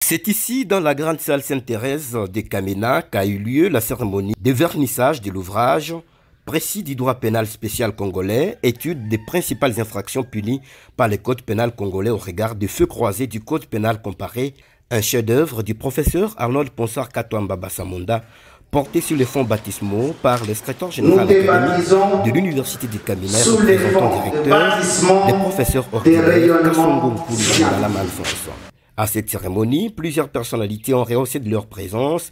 C'est ici, dans la grande salle Sainte-Thérèse de Kamina, qu'a eu lieu la cérémonie de vernissage de l'ouvrage Précis du droit pénal spécial congolais, étude des principales infractions punies par le code pénal congolais au regard des feux croisés du code pénal comparé, un chef-d'œuvre du professeur Arnold Ponsard Katwamba Bassamunda, porté sur les fonds baptismaux par le secrétaire général académique de l'université du Kamina, représentant directeur, les professeurs ordinaires Kassongo Mpulu Malala Alphonse. À cette cérémonie, plusieurs personnalités ont rehaussé de leur présence.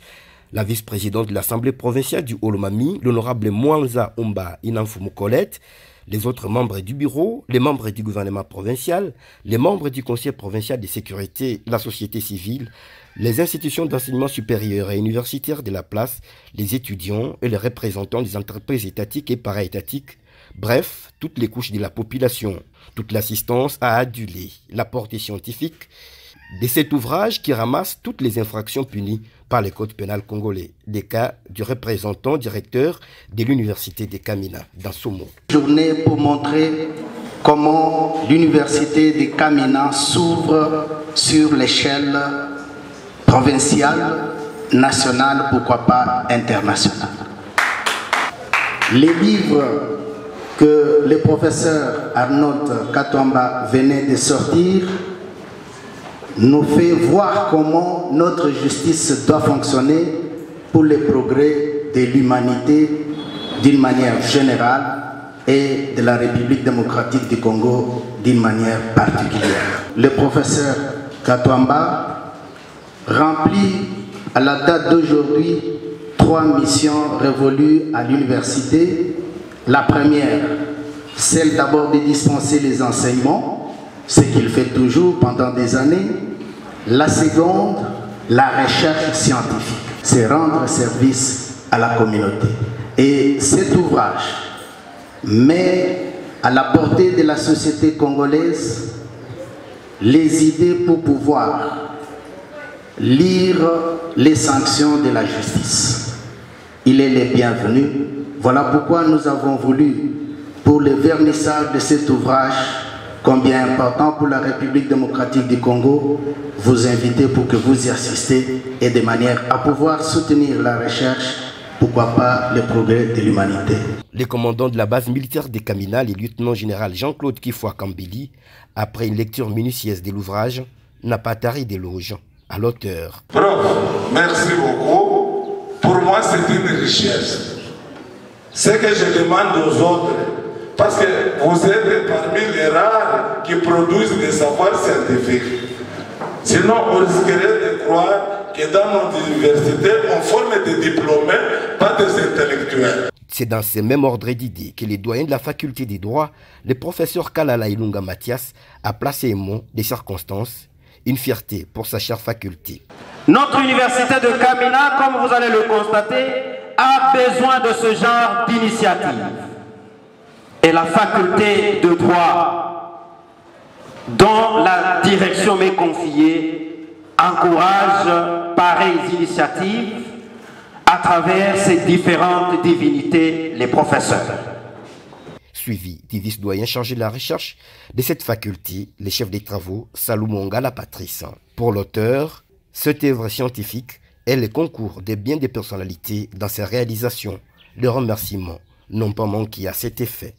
La vice-présidente de l'Assemblée provinciale du Olomami, l'honorable Mwanza Umba Inamfumu Colette, les autres membres du bureau, les membres du gouvernement provincial, les membres du conseil provincial de sécurité, la société civile, les institutions d'enseignement supérieur et universitaire de la place, les étudiants et les représentants des entreprises étatiques et para-étatiques, bref, toutes les couches de la population. Toute l'assistance a adulé la portée scientifique de cet ouvrage qui ramasse toutes les infractions punies par le code pénal congolais, des cas du représentant directeur de l'université de Kamina, dans Somo. Journée pour montrer comment l'université de Kamina s'ouvre sur l'échelle provinciale, nationale, pourquoi pas internationale. Les livres que le professeur Arnold Katwamba venait de sortir nous fait voir comment notre justice doit fonctionner pour le progrès de l'humanité d'une manière générale et de la République démocratique du Congo d'une manière particulière. Le professeur Katwamba remplit à la date d'aujourd'hui 3 missions révolues à l'université. La première, celle d'abord de dispenser les enseignements, ce qu'il fait toujours pendant des années. La seconde, la recherche scientifique, c'est rendre service à la communauté. Et cet ouvrage met à la portée de la société congolaise les idées pour pouvoir lire les sanctions de la justice. Il est le bienvenu. Voilà pourquoi nous avons voulu, pour le vernissage de cet ouvrage, combien important pour la République démocratique du Congo, vous inviter pour que vous y assistez et de manière à pouvoir soutenir la recherche, pourquoi pas le progrès de l'humanité. Le commandant de la base militaire de Kamina, le lieutenant-général Jean-Claude Kifwa Kambili, après une lecture minutieuse de l'ouvrage, n'a pas taré d'éloges à l'auteur. Prof, merci beaucoup. Pour moi, c'est une richesse. Ce que je demande aux autres, parce que vous êtes parmi les rares qui produisent des savoirs scientifiques. Sinon, on risquerait de croire que dans notre université, on forme des diplômés, pas des intellectuels. C'est dans ce même ordre d'idées que les doyens de la faculté des droits, le professeur Kalala Ilunga Mathias, a placé un mot des circonstances, une fierté pour sa chère faculté. Notre université de Kamina, comme vous allez le constater, a besoin de ce genre d'initiative. Et la faculté de droit, dont la direction m'est confiée, encourage pareilles initiatives à travers ces différentes divinités, les professeurs. Suivi du vice-doyen chargé de la recherche de cette faculté, le chef des travaux, Saloumonga La Patrice. Pour l'auteur, cette œuvre scientifique est le concours de bien des personnalités dans ses réalisations. Le remerciement n'ont pas manqué à cet effet.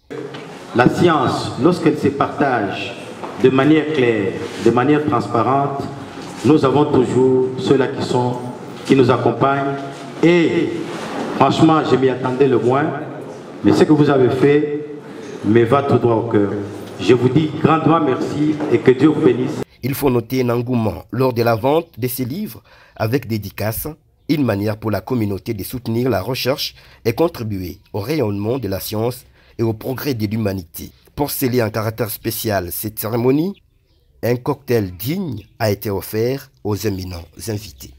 La science, lorsqu'elle se partage de manière claire, de manière transparente, nous avons toujours ceux-là qui nous accompagnent. Et franchement, je m'y attendais le moins, mais ce que vous avez fait me va tout droit au cœur. Je vous dis grandement merci et que Dieu vous bénisse. Il faut noter un engouement lors de la vente de ces livres avec dédicace, une manière pour la communauté de soutenir la recherche et contribuer au rayonnement de la science et au progrès de l'humanité. Pour sceller en caractère spécial cette cérémonie, un cocktail digne a été offert aux éminents invités.